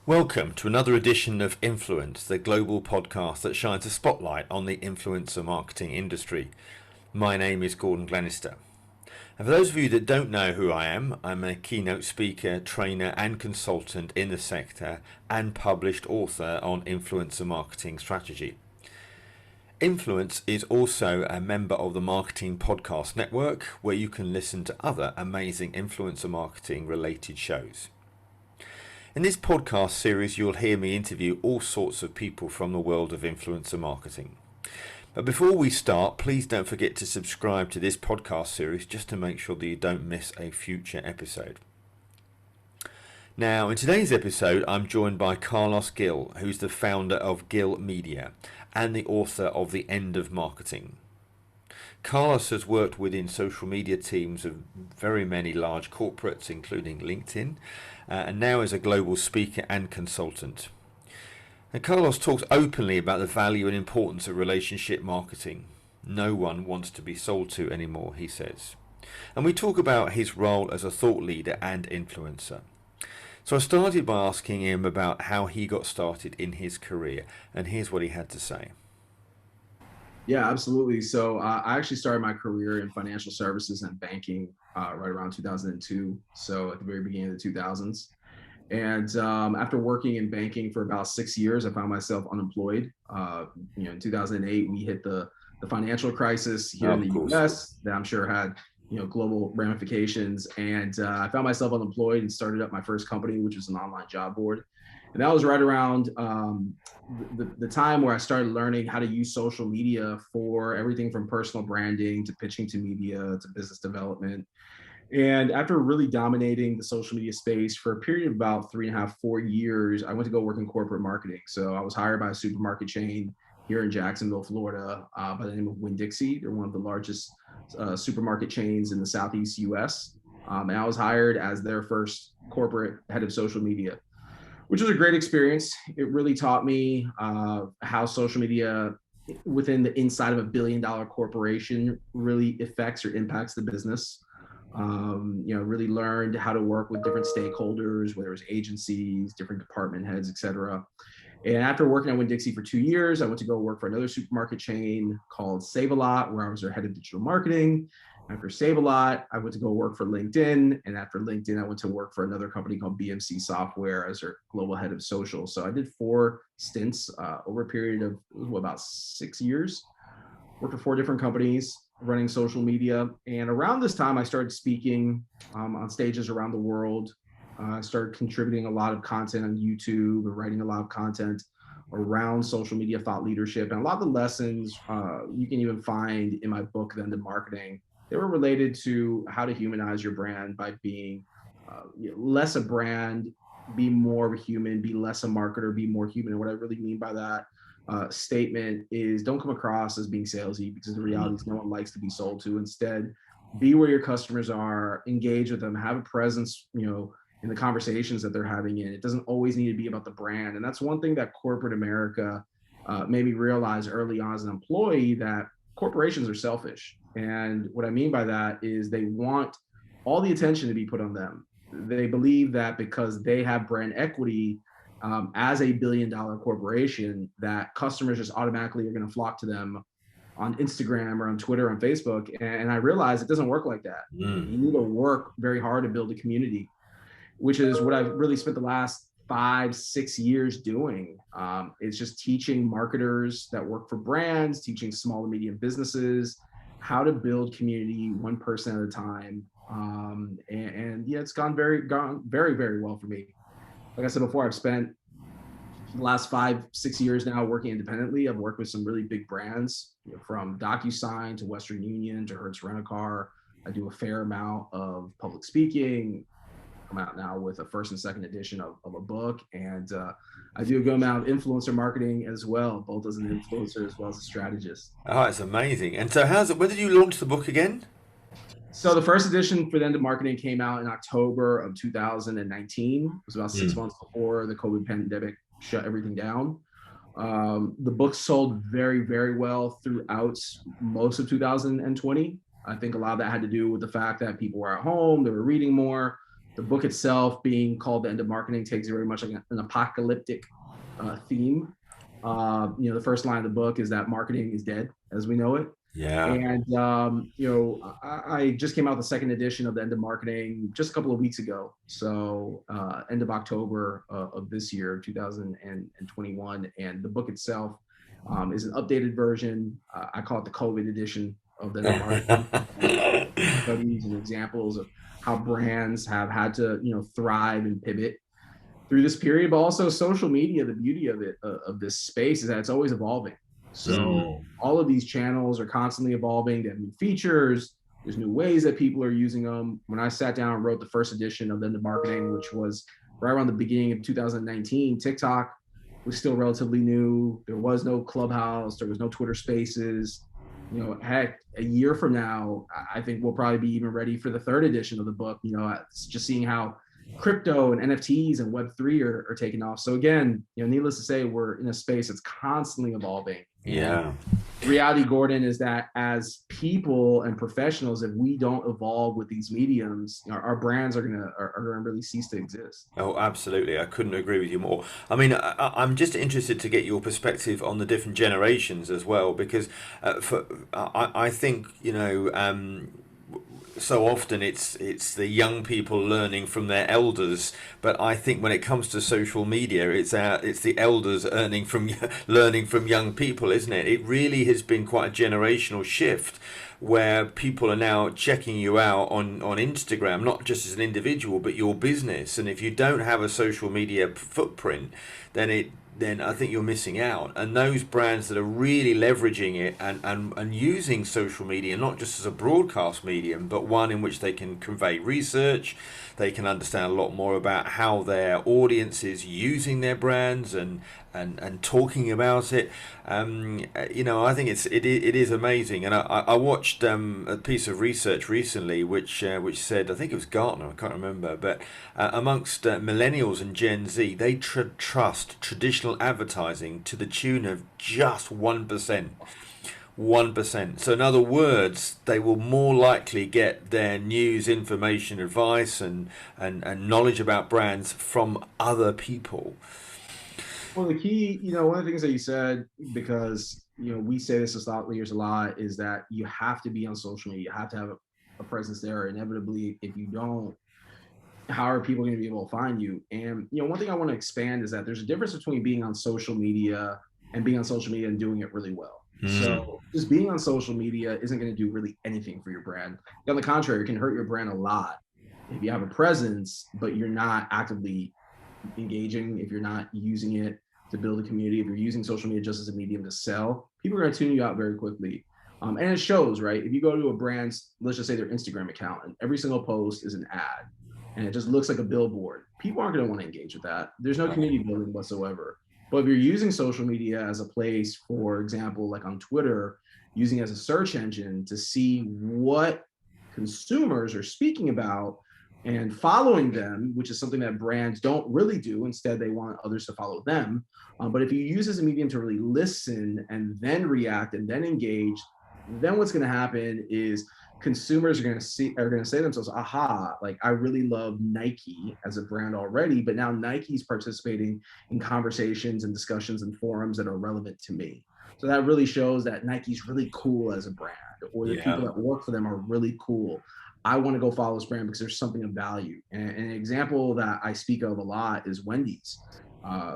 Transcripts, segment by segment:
Welcome to another edition of Influence, the global podcast that shines a spotlight on the influencer marketing industry. My name is Gordon Glenister. And for those of you that don't know who I am, I'm a keynote speaker, trainer and consultant in the sector and published author on influencer marketing strategy. Influence is also a member of the Marketing Podcast Network, where you can listen to other amazing influencer marketing related shows. In this podcast series, you'll hear me interview all sorts of people from the world of influencer marketing. But before we start, please don't forget to subscribe to this podcast series just to make sure that you don't miss a future episode. Now, in today's episode, I'm joined by Carlos Gil, who's the founder of Gil Media and the author of The End of Marketing. Carlos has worked within social media teams of very many large corporates, including LinkedIn, and now is a global speaker and consultant. And Carlos talks openly about the value and importance of relationship marketing. No one wants to be sold to anymore, he says. And we talk about his role as a thought leader and influencer. So I started by asking him about how he got started in his career, and here's what he had to say. Yeah, absolutely. So I actually started my career in financial services and banking right around 2002. So at the very beginning of the 2000s. And after working in banking for about 6 years, I found myself unemployed. In 2008, we hit the financial crisis here in the US that I'm sure had global ramifications. And I found myself unemployed and started up my first company, which was an online job board. And that was right around the time where I started learning how to use social media for everything from personal branding to pitching to media to business development. And after really dominating the social media space for a period of about 3.5, 4 years, I went to go work in corporate marketing. So I was hired by a supermarket chain here in Jacksonville, Florida, by the name of Winn-Dixie. They're one of the largest supermarket chains in the Southeast US. And I was hired as their first corporate head of social media, which was a great experience. It really taught me how social media within the inside of $1 billion corporation really affects or impacts the business. Really learned how to work with different stakeholders, whether it was agencies, different department heads, et cetera. And after working at Winn-Dixie for 2 years, I went to go work for another supermarket chain called Save-A-Lot, where I was their head of digital marketing. After Save-A-Lot, I went to go work for LinkedIn. And after LinkedIn, I went to work for another company called BMC Software as their global head of social. So I did 4 stints over a period of about 6 years. Worked for 4 different companies running social media. And around this time, I started speaking on stages around the world. I started contributing a lot of content on YouTube and writing a lot of content around social media thought leadership. And a lot of the lessons you can even find in my book, The End of Marketing, they were related to how to humanize your brand by being less a brand, be more of a human, be less a marketer, be more human. And what I really mean by that statement is don't come across as being salesy, because the reality is no one likes to be sold to. Instead, be where your customers are, engage with them, have a presence, in the conversations that they're having in. It doesn't always need to be about the brand. And that's one thing that corporate America made me realize early on as an employee, that corporations are selfish. And what I mean by that is they want all the attention to be put on them. They believe that because they have brand equity as a $1 billion corporation, that customers just automatically are going to flock to them on Instagram or on Twitter, on Facebook. And I realized it doesn't work like that. You need to work very hard to build a community, which is what I've really spent the last 5-6 years doing. It's just teaching marketers that work for brands, teaching small and medium businesses how to build community one person at a time. And yeah, it's gone very, very well for me. Like I said before, I've spent the last 5-6 years now working independently. I've worked with some really big brands, from DocuSign to Western Union to Hertz Rent-A-Car. I do a fair amount of public speaking. Come out now with a first and second edition of a book. And I do a good amount of influencer marketing as well, both as an influencer as well as a strategist. Oh, it's amazing. And so when did you launch the book again? So the first edition for The End of Marketing came out in October of 2019. It was about 6 months before the COVID pandemic shut everything down. The book sold very, very well throughout most of 2020. I think a lot of that had to do with the fact that people were at home, they were reading more. The book itself, being called The End of Marketing, takes very much like an apocalyptic theme. The first line of the book is that marketing is dead as we know it. Yeah. And I just came out the second edition of the End of Marketing just a couple of weeks ago. So end of October of this year, 2021, and the book itself is an updated version. I call it the COVID edition of the End of Marketing. Studies and examples of how brands have had to thrive and pivot through this period, but also social media. The beauty of it of this space is that it's always evolving. So Mm. all of these channels are constantly evolving. They have new features. There's new ways that people are using them. When I sat down and wrote the first edition of the End of Marketing, which was right around the beginning of 2019, TikTok was still relatively new. There was no Clubhouse. There was no Twitter Spaces. Heck, a year from now, I think we'll probably be even ready for the third edition of the book. Just seeing how crypto and NFTs and Web3 are taking off. So again, needless to say, we're in a space that's constantly evolving. And Yeah. reality, Gordon, is that as people and professionals, if we don't evolve with these mediums, our brands are gonna really cease to exist. Oh, absolutely. I couldn't agree with you more. I mean, I'm just interested to get your perspective on the different generations as well, because I think, so often it's the young people learning from their elders, but I think when it comes to social media, it's the elders learning from young people, isn't it? It really has been quite a generational shift where people are now checking you out on Instagram, not just as an individual, but your business. And if you don't have a social media footprint, then I think you're missing out. And those brands that are really leveraging it and using social media, not just as a broadcast medium, but one in which they can convey research, they can understand a lot more about how their audience is using their brands and talking about it. I think it is amazing. And I watched a piece of research recently which said, I think it was Gartner, I can't remember, but amongst millennials and Gen Z, they trust traditional advertising to the tune of just 1%. 1%. So, in other words, they will more likely get their news, information, advice, and knowledge about brands from other people. Well, the key, one of the things that you said, because we say this as thought leaders a lot, is that you have to be on social media. You have to have a presence there. Inevitably, if you don't, how are people going to be able to find you? And one thing I want to expand is that there's a difference between being on social media and being on social media and doing it really well. Mm. So just being on social media isn't going to do really anything for your brand. On the contrary, it can hurt your brand a lot if you have a presence, but you're not actively engaging, if you're not using it to build a community, if you're using social media just as a medium to sell, people are going to tune you out very quickly. And it shows, right? If you go to a brand's, let's just say their Instagram account, and every single post is an ad, and it just looks like a billboard, people aren't going to want to engage with that. There's no community building whatsoever. But if you're using social media as a place, for example, like on Twitter, using it as a search engine to see what consumers are speaking about and following them, which is something that brands don't really do. Instead, they want others to follow them. But if you use as a medium to really listen and then react and then engage, then what's going to happen is consumers are going to say to themselves, aha, like I really love Nike as a brand already, but now Nike's participating in conversations and discussions and forums that are relevant to me. So that really shows that Nike's really cool as a brand, or the people Yeah. that work for them are really cool. I want to go follow this brand because there's something of value. And an example that I speak of a lot is Wendy's,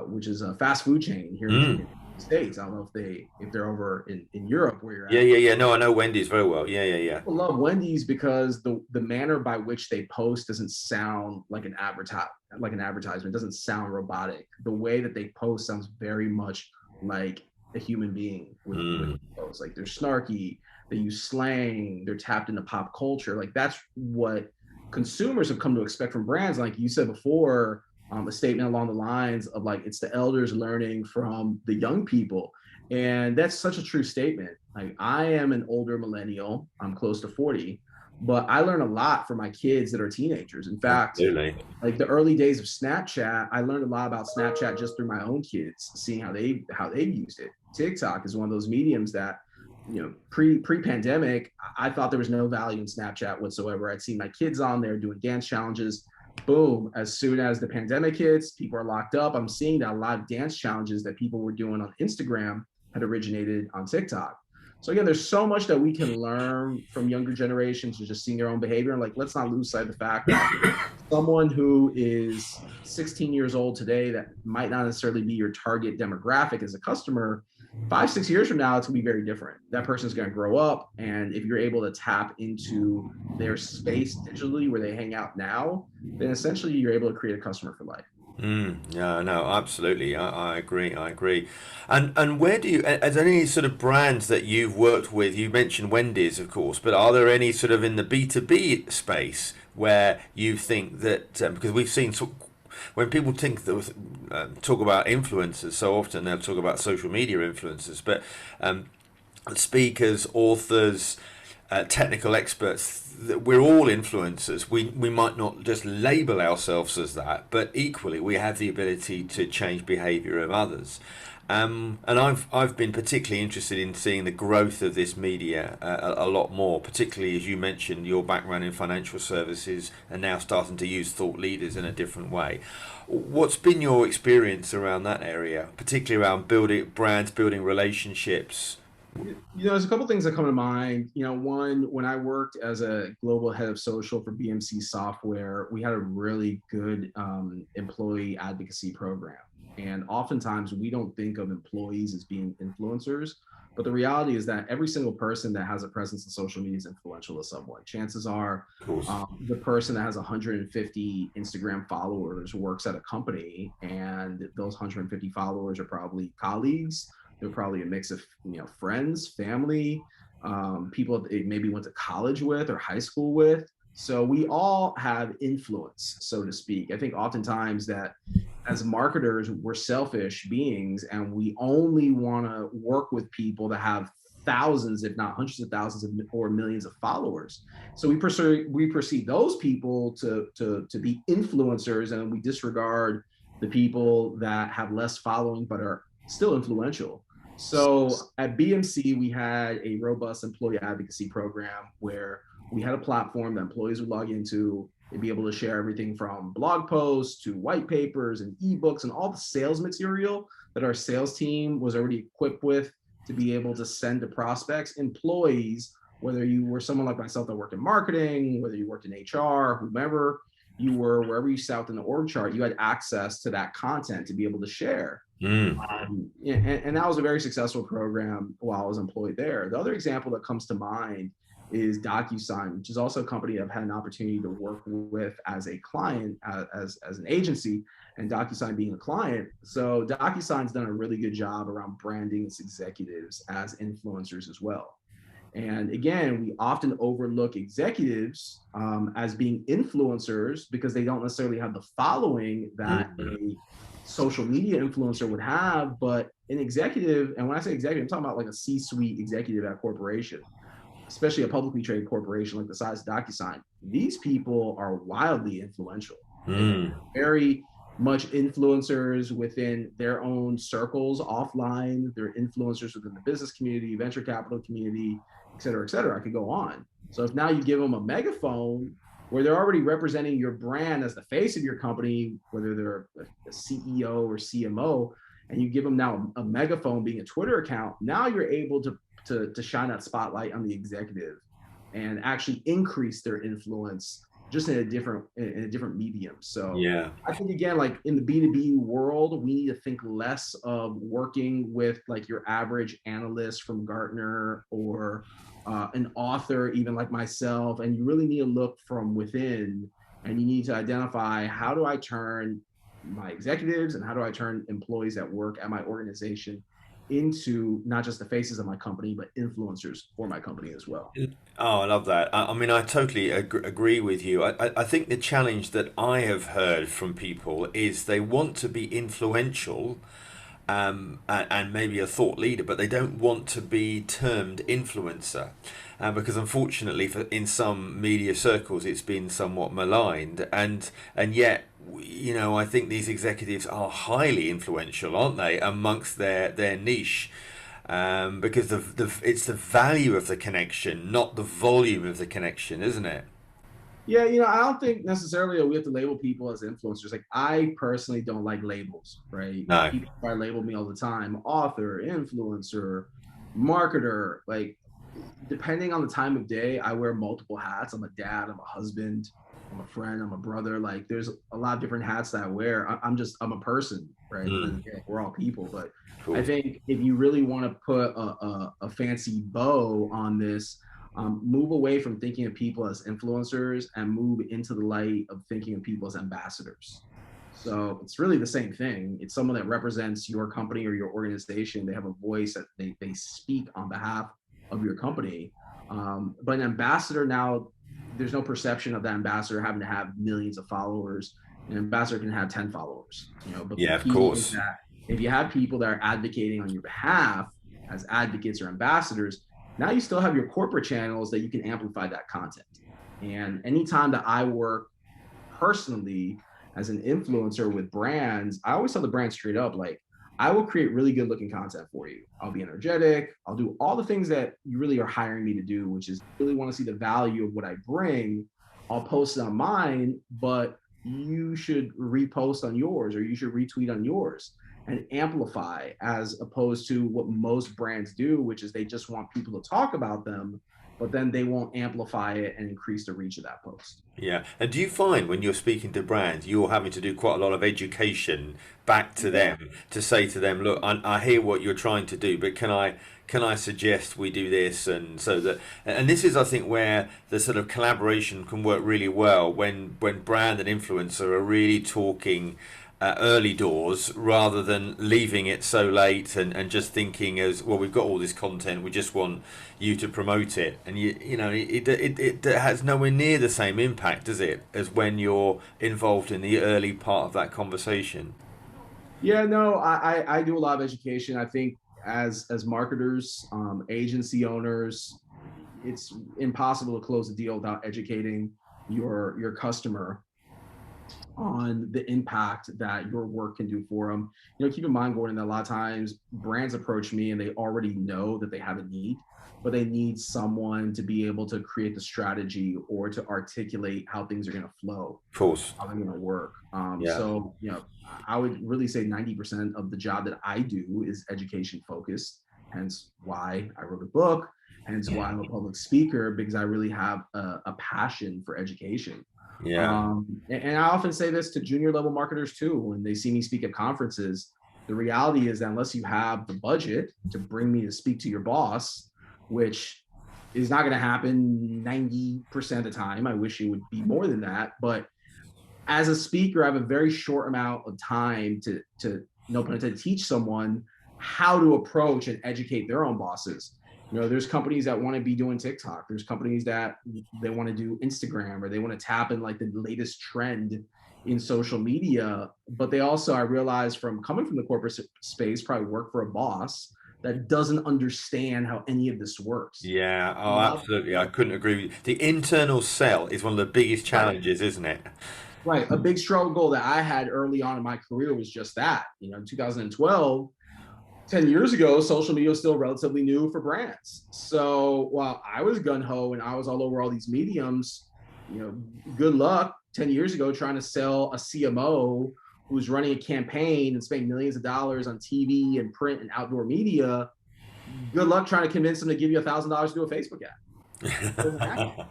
which is a fast food chain here in Mm. the States. I don't know if they're over in Europe where you're Yeah, at. yeah, yeah. No, I know Wendy's very well. Yeah, yeah, yeah. People love Wendy's because the manner by which they post doesn't sound like an advertisement. It doesn't sound robotic. The way that they post sounds very much like a human being with Mm. posts. Like they're snarky, they use slang, they're tapped into pop culture. Like that's what consumers have come to expect from brands. Like you said before, a statement along the lines of like it's the elders learning from the young people. And that's such a true statement. Like I am an older millennial, I'm close to 40, but I learn a lot from my kids that are teenagers. In fact, Absolutely. like the early days of Snapchat, I learned a lot about Snapchat just through my own kids, seeing how they've used it. TikTok is one of those mediums that, pre-pandemic, I thought there was no value in Snapchat whatsoever. I'd seen my kids on there doing dance challenges. boom, as soon as the pandemic hits, people are locked up. I'm seeing that a lot of dance challenges that people were doing on Instagram had originated on TikTok. So again, there's so much that we can learn from younger generations to just seeing their own behavior. And like, let's not lose sight of the fact that someone who is 16 years old today that might not necessarily be your target demographic as a customer, 5, 6 years from now, it's gonna be very different. That person's gonna grow up. And if you're able to tap into their space digitally where they hang out now, then essentially you're able to create a customer for life. Yeah, no, absolutely. I agree. I agree. And where do you? Are there any sort of brands that you've worked with? You mentioned Wendy's, of course, but are there any sort of in the B2B space where you think that because we've seen when people think that talk about influencers, so often they'll talk about social media influencers, but speakers, authors, technical experts, we're all influencers. We might not just label ourselves as that, but equally we have the ability to change behaviour of others. And I've been particularly interested in seeing the growth of this media a lot more, particularly as you mentioned your background in financial services and now starting to use thought leaders in a different way. What's been your experience around that area, particularly around building brands, building relationships? There's a couple things that come to mind. One, when I worked as a global head of social for BMC Software, we had a really good employee advocacy program. And oftentimes we don't think of employees as being influencers, but the reality is that every single person that has a presence in social media is influential to someone. Chances are Of course. the person that has 150 Instagram followers works at a company, and those 150 followers are probably colleagues. They're probably a mix of friends, family, people they maybe went to college with or high school with. So we all have influence, so to speak. I think oftentimes that as marketers, we're selfish beings and we only want to work with people that have thousands, if not hundreds of thousands or millions of followers. So we perceive those people to be influencers, and we disregard the people that have less following but are still influential. So at BMC, we had a robust employee advocacy program where we had a platform that employees would log into. They'd be able to share everything from blog posts to white papers and ebooks and all the sales material that our sales team was already equipped with to be able to send to prospects. Employees, whether you were someone like myself that worked in marketing, whether you worked in HR, whomever you were, wherever you sat in the org chart, you had access to that content to be able to share. Mm. And that was a very successful program while I was employed there. The other example that comes to mind is DocuSign, which is also a company I've had an opportunity to work with as a client, as an agency, and DocuSign being a client. So DocuSign's done a really good job around branding its executives as influencers as well. And again, we often overlook executives as being influencers because they don't necessarily have the following that a social media influencer would have. But an executive, and when I say executive, I'm talking about like a C-suite executive at a corporation, especially a publicly traded corporation like the size of DocuSign. These people are wildly influential. And very much influencers within their own circles offline. They're influencers within the business community, venture capital community, et cetera, et cetera. I could go on. So if now you give them a megaphone where they're already representing your brand as the face of your company, whether they're a CEO or CMO, and you give them now a megaphone being a Twitter account, now you're able to shine that spotlight on the executive and actually increase their influence just in a different medium. So Yeah. I think again, like in the B2B world, we need to think less of working with like your average analyst from Gartner or an author, even like myself. And you really need to look from within, and you need to identify, how do I turn my executives and how do I turn employees that work at my organization into not just the faces of my company, but influencers for my company as well. Oh, I love that. I mean, I totally agree with you. I think the challenge that I have heard from people is they want to be influential, and maybe a thought leader, but they don't want to be termed influencer. Because unfortunately, in some media circles, it's been somewhat maligned, and yet, I think these executives are highly influential, aren't they, amongst their niche, because it's the value of the connection, not the volume of the connection, isn't it? Yeah, I don't think necessarily that we have to label people as influencers. Like, I personally don't like labels, right? No. People try to label me all the time: author, influencer, marketer. Like, depending on the time of day, I wear multiple hats. I'm a dad, I'm a husband, I'm a friend, I'm a brother. Like, there's a lot of different hats that I wear. I'm a person, right? At the end Mm, of the day, we're all people. But I cool. think if you really want to put a fancy bow on this, move away from thinking of people as influencers and move into the light of thinking of people as ambassadors. So it's really the same thing. It's someone that represents your company or your organization. They have a voice that they speak on behalf of your company. But an ambassador now, there's no perception of that ambassador having to have millions of followers. An ambassador can have 10 followers, but the Yeah, of key is course. that if you have people that are advocating on your behalf as advocates or ambassadors, now you still have your corporate channels that you can amplify that content. And anytime that I work personally as an influencer with brands, I always tell the brand straight up, like, I will create really good looking content for you. I'll be energetic. I'll do all the things that you really are hiring me to do, which is really want to see the value of what I bring. I'll post it on mine, but you should repost on yours or you should retweet on yours and amplify, as opposed to what most brands do, which is they just want people to talk about them, but then they won't amplify it and increase the reach of that post. Yeah. And do you find when you're speaking to brands, you're having to do quite a lot of education back to Yeah. them to say to them, look, I hear what you're trying to do, but can I suggest we do this? And so that, and this is, I think, where the sort of collaboration can work really well when brand and influencer are really talking early doors rather than leaving it so late and just thinking as well, we've got all this content, we just want you to promote it, and it has nowhere near the same impact, does it, as when you're involved in the early part of that conversation. Yeah, no, I do a lot of education. I think as marketers, agency owners, it's impossible to close a deal without educating your customer on the impact that your work can do for them. Keep in mind, Gordon, that a lot of times brands approach me and they already know that they have a need, but they need someone to be able to create the strategy or to articulate how things are going to flow, Of course. how they're going to work. Yeah. So, I would really say 90% of the job that I do is education focused, hence why I wrote a book, hence why I'm a public speaker, because I really have a passion for education. Yeah. And I often say this to junior level marketers too, when they see me speak at conferences. The reality is that unless you have the budget to bring me to speak to your boss, which is not going to happen 90% of the time, I wish it would be more than that. But as a speaker, I have a very short amount of time to no pun intended, teach someone how to approach and educate their own bosses. There's companies that want to be doing TikTok. There's companies that they want to do Instagram, or they want to tap in like the latest trend in social media. But they also, I realized from coming from the corporate space, probably work for a boss that doesn't understand how any of this works. Yeah. A Oh, lot, absolutely. I couldn't agree with you. The internal sell is one of the biggest right. challenges, isn't it? Right. A big struggle that I had early on in my career was just that. In 2012, 10 years ago, social media was still relatively new for brands. So while I was gun ho and I was all over all these mediums, good luck 10 years ago trying to sell a CMO who's running a campaign and spending millions of dollars on TV and print and outdoor media. Good luck trying to convince them to give you $1,000 to do a Facebook ad. It doesn't happen.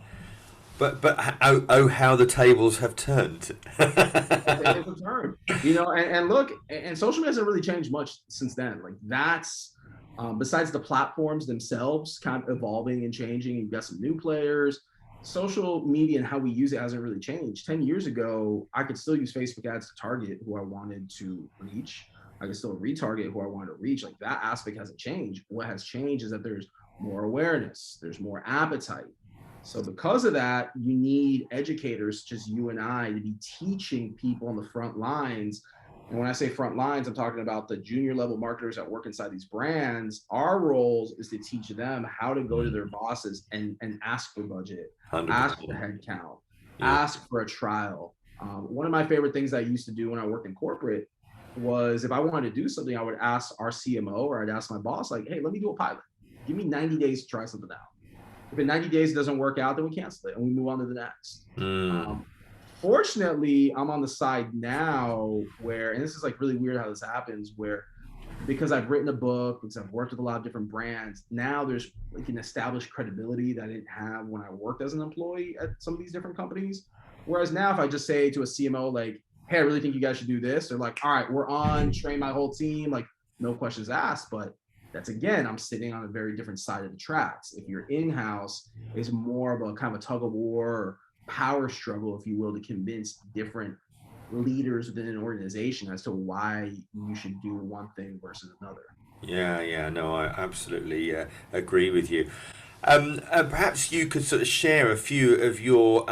But oh, how the tables have turned. The tables have turned. And look, and social media hasn't really changed much since then. Like, that's besides the platforms themselves kind of evolving and changing. You've got some new players. Social media and how we use it hasn't really changed. 10 years ago, I could still use Facebook ads to target who I wanted to reach. I could still retarget who I wanted to reach. Like, that aspect hasn't changed. What has changed is that there's more awareness, there's more appetite. So because of that, you need educators, just you and I, to be teaching people on the front lines. And when I say front lines, I'm talking about the junior level marketers that work inside these brands. Our roles is to teach them how to go to their bosses and ask for budget, ask for 100%. headcount, Yeah. ask for a trial. One of my favorite things I used to do when I worked in corporate was, if I wanted to do something, I would ask our CMO or I'd ask my boss, like, hey, let me do a pilot. Give me 90 days to try something out. If in 90 days it doesn't work out, then we cancel it and we move on to the next. Mm. Um, Fortunately, I'm on the side now where, and this is like really weird how this happens, where because I've written a book, because I've worked with a lot of different brands, now there's like an established credibility that I didn't have when I worked as an employee at some of these different companies. Whereas now, if I just say to a CMO, like, hey, I really think you guys should do this, they're like, all right, we're on, train my whole team, like, no questions asked. But that's again, I'm sitting on a very different side of the tracks. If you're in house, it's more of a kind of a tug of war or power struggle, if you will, to convince different leaders within an organization as to why you should do one thing versus another. Yeah, yeah, no, I absolutely agree with you. Perhaps you could sort of share a few of your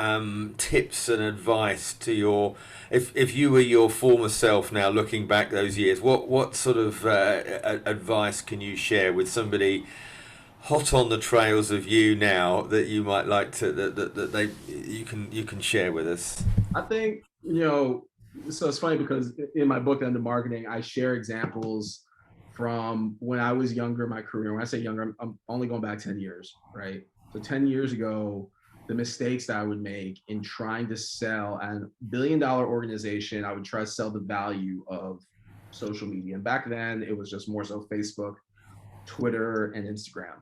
tips and advice to your, if you were your former self now, looking back those years, what sort of advice can you share with somebody hot on the trails of you now that you might like to that they you can share with us? I think, so it's funny because in my book, Under Marketing, I share examples from when I was younger in my career. When I say younger, I'm only going back 10 years, right? So 10 years ago, the mistakes that I would make in trying to sell a $1 billion organization, I would try to sell the value of social media. And back then, it was just more so Facebook, Twitter, and Instagram.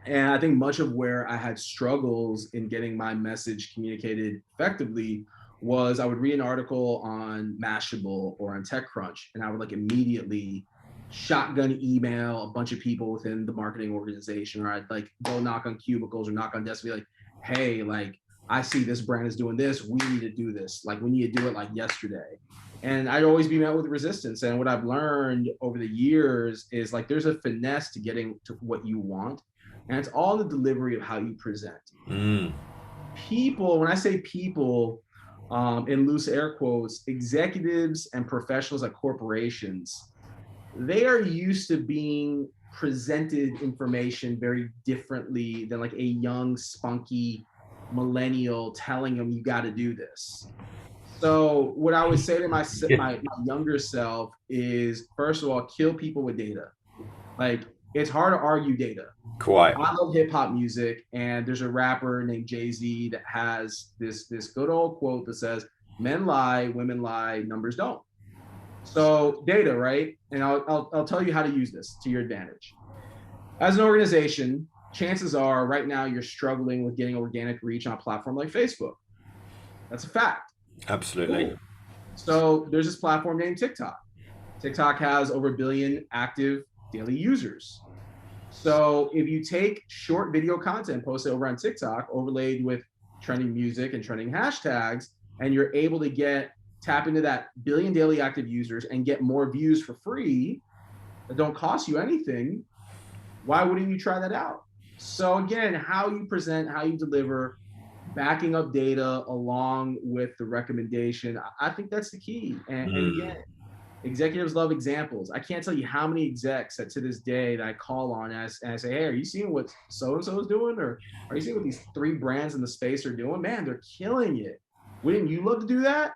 And I think much of where I had struggles in getting my message communicated effectively was I would read an article on Mashable or on TechCrunch, and I would like immediately shotgun email a bunch of people within the marketing organization, or I'd like go knock on cubicles or knock on desks, be like, hey, like I see this brand is doing this, we need to do this, like we need to do it like yesterday. And I'd always be met with resistance. And what I've learned over the years is like there's a finesse to getting to what you want, and it's all the delivery of how you present. Mm. People, when I say people, in loose air quotes, executives and professionals at corporations, they are used to being presented information very differently than like a young, spunky millennial telling them you got to do this. So what I would say to Yeah. my younger self is, first of all, kill people with data. Like it's hard to argue data. Quite. I love hip hop music, and there's a rapper named Jay-Z that has this good old quote that says, "Men lie, women lie, numbers don't." So data, right? And I'll tell you how to use this to your advantage. As an organization, chances are right now you're struggling with getting organic reach on a platform like Facebook. That's a fact. Absolutely. Cool. So there's this platform named TikTok. TikTok has over a billion active daily users. So if you take short video content posted over on TikTok, overlaid with trending music and trending hashtags, and you're able to tap into that billion daily active users and get more views for free that don't cost you anything, why wouldn't you try that out? So again, how you present, how you deliver, backing up data along with the recommendation, I think that's the key. And Mm. again, executives love examples. I can't tell you how many execs that to this day that I call on and I say, hey, are you seeing what so and so is doing? Or are you seeing what these three brands in the space are doing? Man, they're killing it. Wouldn't you love to do that?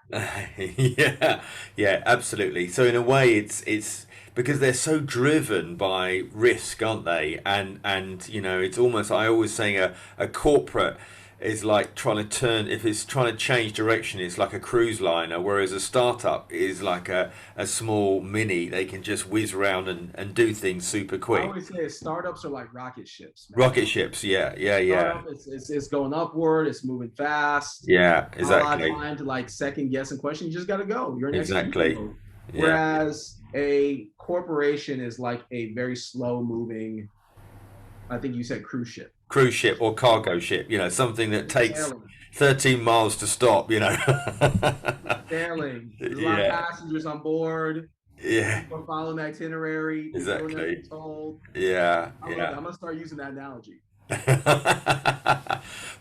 Yeah, yeah, absolutely. So in a way, it's because they're so driven by risk, aren't they? And you know, it's almost I always saying a corporate is like trying to turn if it's trying to change direction. It's like a cruise liner, whereas a startup is like a small mini. They can just whiz around and do things super I quick. always say startups are like rocket ships, man. Rocket ships, yeah, yeah, yeah, Startup, it's going upward, it's moving fast. yeah, Not a lot of exactly, time to like second guess and question. You just got to go. You're in execution exactly, mode. yeah. Whereas a corporation is like a very slow moving, I think you said cruise ship. Cruise ship or cargo ship, you know, something that Smooth takes sailing. 13 miles to stop, you know. Smooth sailing. There's a lot of Yeah, passengers on board. yeah, People are following the itinerary. They're doing as exactly. they're told. Yeah, I love that. yeah. I'm gonna start using that analogy.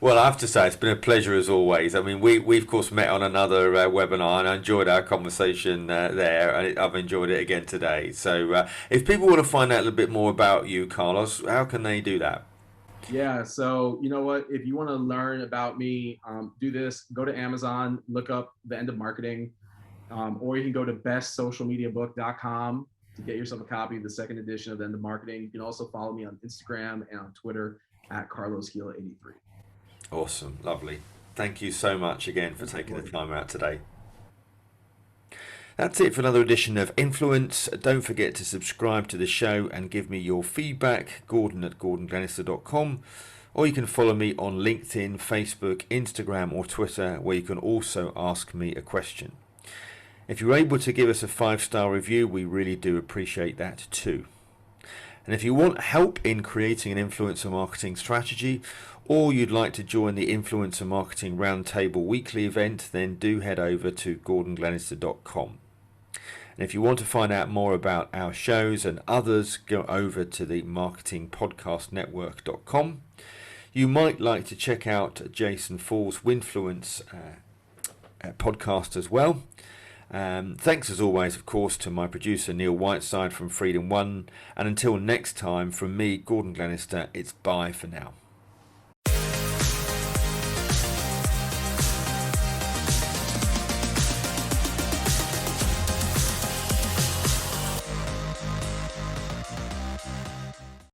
Well, I have to say it's been a pleasure as always. I mean, we of course met on another webinar, and I enjoyed our conversation there, and I've enjoyed it again today. So, if people want to find out a little bit more about you, Carlos, how can they do that? Yeah. So you know what? If you want to learn about me, do this. Go to Amazon, look up the end of marketing, or you can go to bestsocialmediabook.com to get yourself a copy of the second edition of the End of Marketing. You can also follow me on Instagram and on Twitter at CarlosGila83. Awesome. Lovely. Thank you so much again for taking the time out today. That's it for another edition of Influence. Don't forget to subscribe to the show and give me your feedback, gordon@gordonglenister.com, or you can follow me on LinkedIn, Facebook, Instagram or Twitter, where you can also ask me a question. If you're able to give us a 5-star review, we really do appreciate that too. And if you want help in creating an influencer marketing strategy, or you'd like to join the Influencer Marketing Roundtable weekly event, then do head over to gordonglenister.com. And if you want to find out more about our shows and others, go over to the marketingpodcastnetwork.com. You might like to check out Jason Fall's Winfluence podcast as well. Thanks as always, of course, to my producer Neil Whiteside from Freedom One. And until next time, from me, Gordon Glenister, it's bye for now.